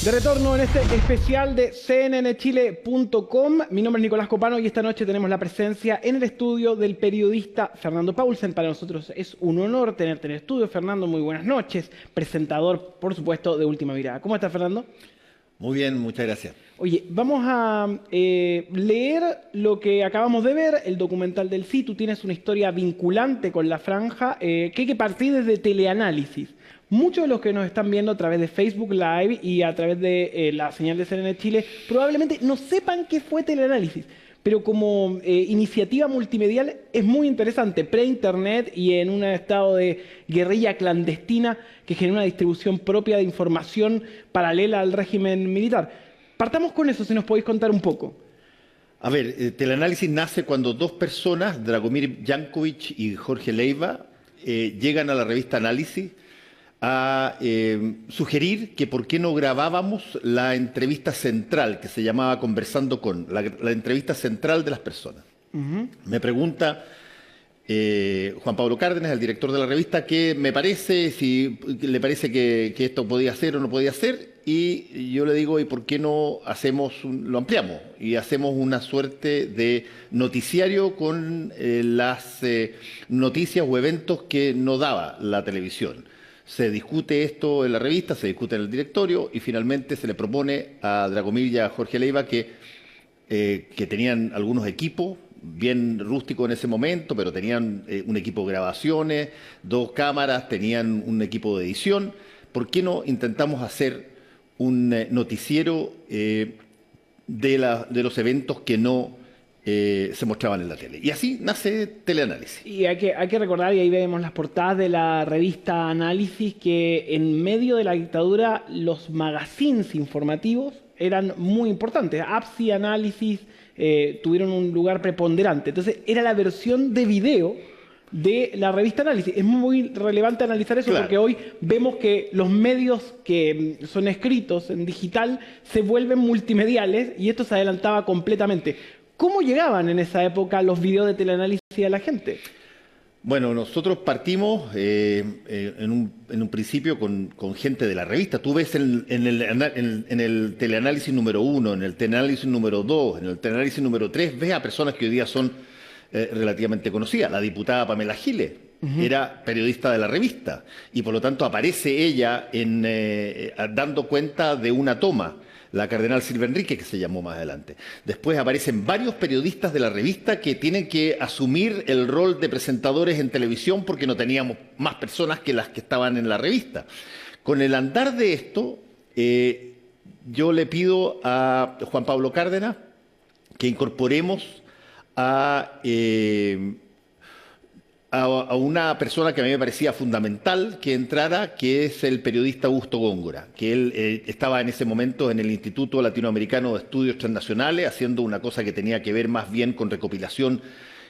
De retorno en este especial de cnnchile.com. Mi nombre es Nicolás Copano y esta noche tenemos la presencia en el estudio del periodista Fernando Paulsen. Para nosotros es un honor tenerte en el estudio. Fernando, muy buenas noches. Presentador, por supuesto, de Última Mirada. ¿Cómo estás, Fernando? Muy bien, muchas gracias. Oye, vamos a leer lo que acabamos de ver, el documental del Sí. Tú tienes una historia vinculante con la franja que hay que partir desde Teleanálisis. Muchos de los que nos están viendo a través de Facebook Live y a través de la señal de CNN Chile probablemente no sepan qué fue Teleanálisis, pero como iniciativa multimedial es muy interesante, pre-internet y en un estado de guerrilla clandestina que genera una distribución propia de información paralela al régimen militar. Partamos con eso, si nos podéis contar un poco. A ver, Teleanálisis nace cuando dos personas, Dragomir Jankovic y Jorge Leiva, llegan a la revista Análisis a sugerir que por qué no grabábamos la entrevista central que se llamaba Conversando con, la entrevista central de las personas. Me pregunta Juan Pablo Cárdenas, el director de la revista, qué me parece, si le parece que esto podía ser o no podía ser, y yo le digo, ¿y por qué no lo ampliamos y hacemos una suerte de noticiario con las noticias o eventos que no daba la televisión? Se discute esto en la revista, se discute en el directorio y finalmente se le propone a Dragomir y a Jorge Leiva que tenían algunos equipos, bien rústicos en ese momento, pero tenían un equipo de grabaciones, 2 cámaras, tenían un equipo de edición. ¿Por qué no intentamos hacer un noticiero de los eventos que no se mostraban en la tele? Y así nace Teleanálisis. Y hay que recordar, y ahí vemos las portadas de la revista Análisis, que en medio de la dictadura los magazines informativos eran muy importantes. APSI, Análisis, tuvieron un lugar preponderante. Entonces era la versión de video de la revista Análisis. Es muy relevante analizar eso, claro, porque hoy vemos que los medios que son escritos en digital se vuelven multimediales y esto se adelantaba completamente. ¿Cómo llegaban en esa época los videos de Teleanálisis a la gente? Bueno, nosotros partimos en un principio con gente de la revista. Tú ves en el Teleanálisis número 1, en el Teleanálisis número 2, en el Teleanálisis número 3, ves a personas que hoy día son relativamente conocidas. La diputada Pamela Giles era periodista de la revista y por lo tanto aparece ella dando cuenta de una toma. La cardenal Silvia Enrique, que se llamó más adelante. Después aparecen varios periodistas de la revista que tienen que asumir el rol de presentadores en televisión porque no teníamos más personas que las que estaban en la revista. Con el andar de esto, yo le pido a Juan Pablo Cárdenas que incorporemos a una persona que a mí me parecía fundamental que entrara, que es el periodista Augusto Góngora, que él estaba en ese momento en el Instituto Latinoamericano de Estudios Transnacionales, haciendo una cosa que tenía que ver más bien con recopilación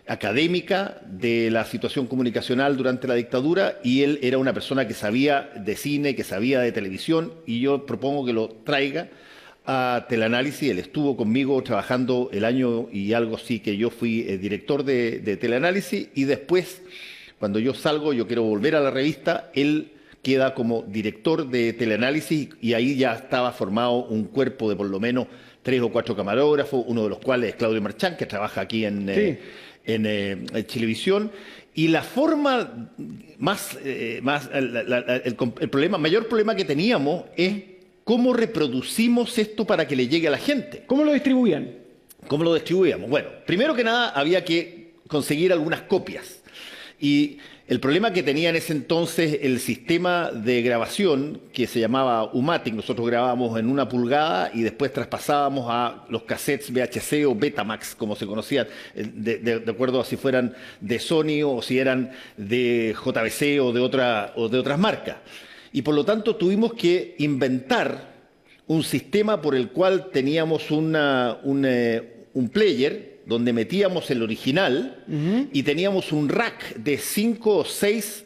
académica de la situación comunicacional durante la dictadura, y él era una persona que sabía de cine, que sabía de televisión, y yo propongo que lo traiga a Teleanálisis. Él estuvo conmigo trabajando el año y algo así que yo fui director de Teleanálisis, y después, cuando yo salgo, yo quiero volver a la revista, él queda como director de Teleanálisis y ahí ya estaba formado un cuerpo de por lo menos 3 o 4 camarógrafos, uno de los cuales es Claudio Marchán, que trabaja aquí en Chilevisión. Y la forma mayor problema que teníamos es ¿cómo reproducimos esto para que le llegue a la gente? ¿Cómo lo distribuían? ¿Cómo lo distribuíamos? Bueno, primero que nada había que conseguir algunas copias. Y el problema que tenía en ese entonces el sistema de grabación, que se llamaba Umatic, nosotros grabábamos en 1 pulgada y después traspasábamos a los cassettes VHC o Betamax, como se conocían, de acuerdo a si fueran de Sony o si eran de JVC o de otras marcas. Y por lo tanto tuvimos que inventar un sistema por el cual teníamos un player donde metíamos el original y teníamos un rack de 5 o 6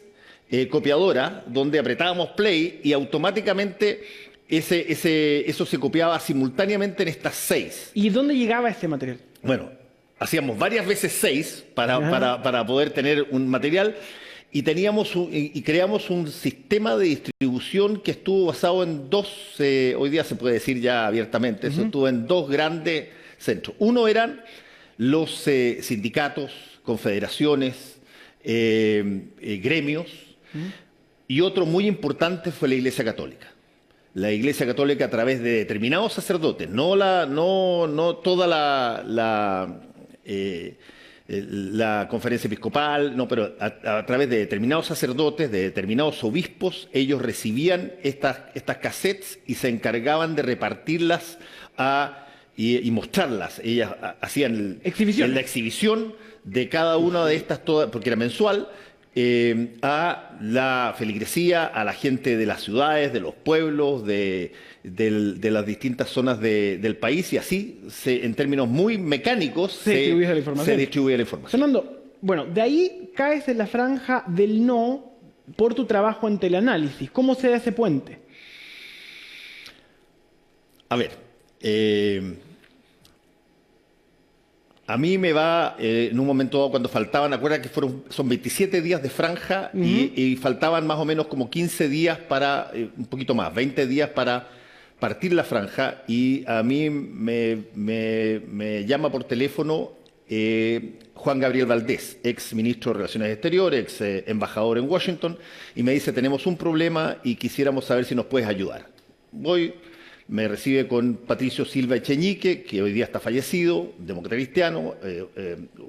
copiadoras donde apretábamos play y automáticamente eso se copiaba simultáneamente en estas 6. ¿Y dónde llegaba ese material? Bueno, hacíamos varias veces 6 para poder tener un material. y creamos un sistema de distribución que estuvo basado en dos, hoy día se puede decir ya abiertamente, eso estuvo en dos grandes centros. Uno eran los sindicatos, confederaciones, gremios, y otro muy importante fue la Iglesia Católica. La Iglesia Católica a través de determinados sacerdotes, no toda la conferencia episcopal, no, pero a través de determinados sacerdotes, de determinados obispos, ellos recibían estas cassettes y se encargaban de repartirlas y mostrarlas. Ellas hacían la exhibición de cada una de estas, porque era mensual, a la feligresía, a la gente de las ciudades, de los pueblos, de las distintas zonas del país, y así, en términos muy mecánicos, se distribuía la información. Fernando, bueno, de ahí caes en la franja del no por tu trabajo en teleanálisis. ¿Cómo se da ese puente? A ver, a mí me va, en un momento dado, cuando faltaban, acuérdate que son 27 días de franja y faltaban más o menos como 15 días un poquito más, 20 días para partir la franja, y a mí me llama por teléfono Juan Gabriel Valdés, ex ministro de Relaciones Exteriores, ex embajador en Washington, y me dice: tenemos un problema y quisiéramos saber si nos puedes ayudar. Me recibe con Patricio Silva Echeñique, que hoy día está fallecido, demócrata cristiano,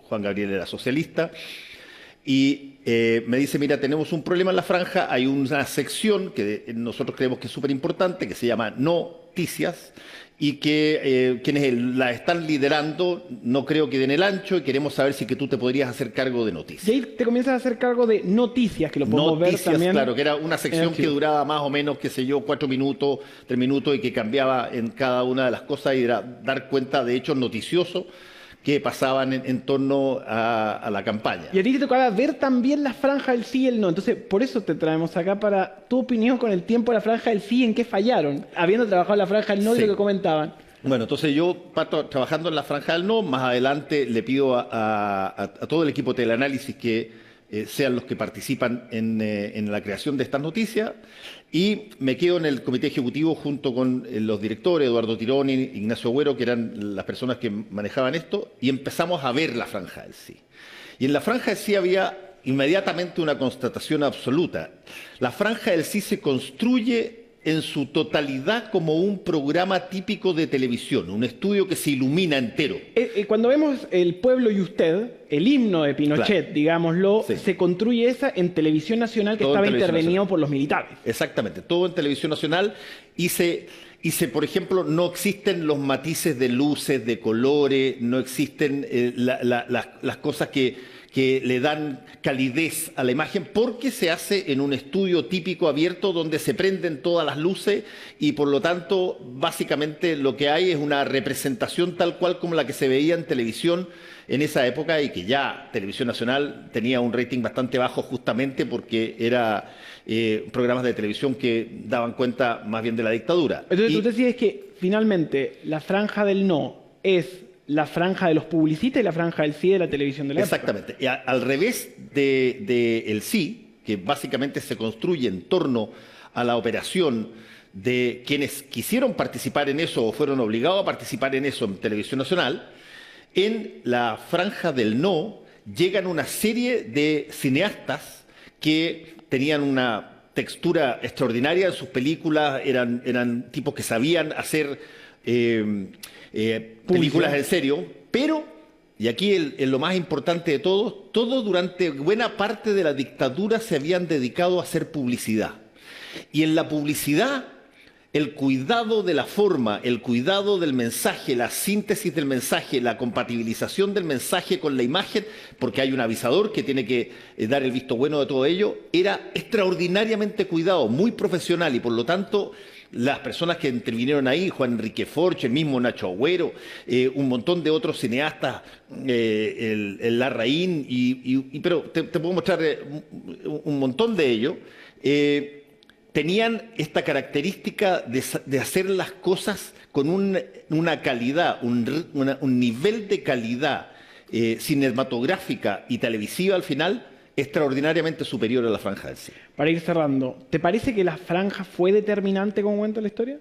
Juan Gabriel era socialista, y me dice: mira, tenemos un problema en la franja, hay una sección que nosotros creemos que es súper importante, que se llama Noticias, y que quienes la están liderando no creo que den el ancho, y queremos saber si que tú te podrías hacer cargo de noticias. Y ahí te comienzas a hacer cargo de Noticias, que lo podemos ver también. Claro, que era una sección que duraba más o menos, qué sé yo, 4 minutos, 3 minutos, y que cambiaba en cada una de las cosas, y era dar cuenta de hechos noticiosos que pasaban en torno a la campaña. Y a ti te tocaba ver también la franja del sí y el no. Entonces, por eso te traemos acá para tu opinión con el tiempo de la franja del sí, en qué fallaron, habiendo trabajado en la franja del no, y lo que comentaban. Bueno, entonces yo parto trabajando en la franja del no. Más adelante le pido a todo el equipo de teleanálisis que sean los que participan en la creación de estas noticias, y me quedo en el comité ejecutivo junto con los directores, Eduardo Tironi, Ignacio Agüero, que eran las personas que manejaban esto, y empezamos a ver la franja del sí. Y en la franja del sí había inmediatamente una constatación absoluta. La franja del sí se construye en su totalidad como un programa típico de televisión, un estudio que se ilumina entero. Cuando vemos El pueblo y usted, el himno de Pinochet, claro, digámoslo, se construye esa en Televisión Nacional, que todo estaba intervenido por los militares. Exactamente, todo en Televisión Nacional, por ejemplo, no existen los matices de luces, de colores, no existen las cosas que le dan calidez a la imagen, porque se hace en un estudio típico abierto donde se prenden todas las luces, y por lo tanto básicamente lo que hay es una representación tal cual como la que se veía en televisión en esa época, y que ya Televisión Nacional tenía un rating bastante bajo justamente porque era programas de televisión que daban cuenta más bien de la dictadura. Entonces tú decides que finalmente la franja del no es la franja de los publicistas y la franja del sí de la televisión de la época. Exactamente. Y al revés del sí, que básicamente se construye en torno a la operación de quienes quisieron participar en eso o fueron obligados a participar en eso en Televisión Nacional, en la franja del no llegan una serie de cineastas que tenían una textura extraordinaria en sus películas, eran tipos que sabían hacer películas en serio, pero, y aquí lo más importante de todo durante buena parte de la dictadura se habían dedicado a hacer publicidad. Y en la publicidad, el cuidado de la forma, el cuidado del mensaje, la síntesis del mensaje, la compatibilización del mensaje con la imagen, porque hay un avisador que tiene que dar el visto bueno de todo ello, era extraordinariamente cuidado, muy profesional, y por lo tanto las personas que intervinieron ahí, Juan Enrique Forch, el mismo Nacho Agüero, un montón de otros cineastas, el Larraín, pero te puedo mostrar un montón de ellos, tenían esta característica de hacer las cosas con una calidad, un nivel de calidad cinematográfica y televisiva al final, extraordinariamente superior a la Franja del Sí. Para ir cerrando, ¿te parece que la franja fue determinante como momento de la historia?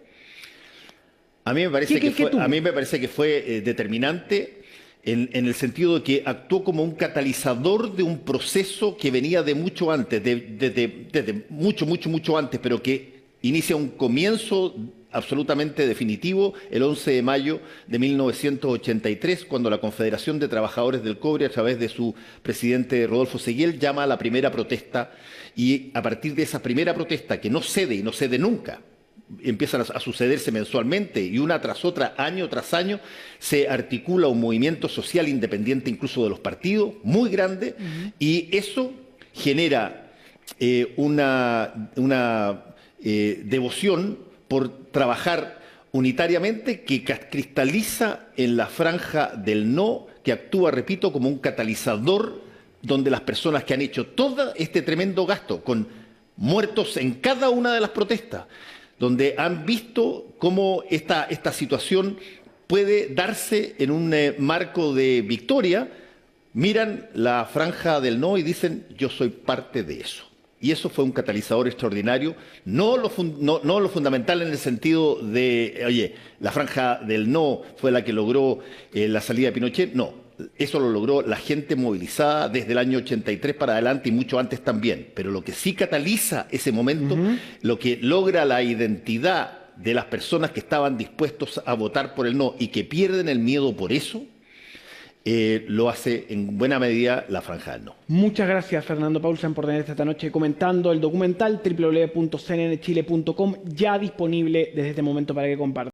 A mí me parece que fue determinante en el sentido de que actuó como un catalizador de un proceso que venía de mucho antes, desde mucho antes, pero que inicia un comienzo absolutamente definitivo el 11 de mayo de 1983, cuando la Confederación de Trabajadores del Cobre, a través de su presidente Rodolfo Seguel, llama a la primera protesta, y a partir de esa primera protesta, que no cede y no cede nunca, empiezan a sucederse mensualmente y una tras otra, año tras año, se articula un movimiento social independiente incluso de los partidos, muy grande, y eso genera una devoción por trabajar unitariamente que cristaliza en la franja del no, que actúa, repito, como un catalizador donde las personas que han hecho todo este tremendo gasto, con muertos en cada una de las protestas, donde han visto cómo esta situación puede darse en un marco de victoria, miran la franja del no y dicen, yo soy parte de eso. Y eso fue un catalizador extraordinario, no lo fundamental en el sentido de, oye, la franja del no fue la que logró la salida de Pinochet, no, eso lo logró la gente movilizada desde el año 83 para adelante y mucho antes también, pero lo que sí cataliza ese momento, lo que logra la identidad de las personas que estaban dispuestos a votar por el no y que pierden el miedo por eso, lo hace en buena medida la franja del no. Muchas gracias, Fernando Paulsen, por tener esta noche comentando el documental www.cnnchile.com, ya disponible desde este momento para que compartan.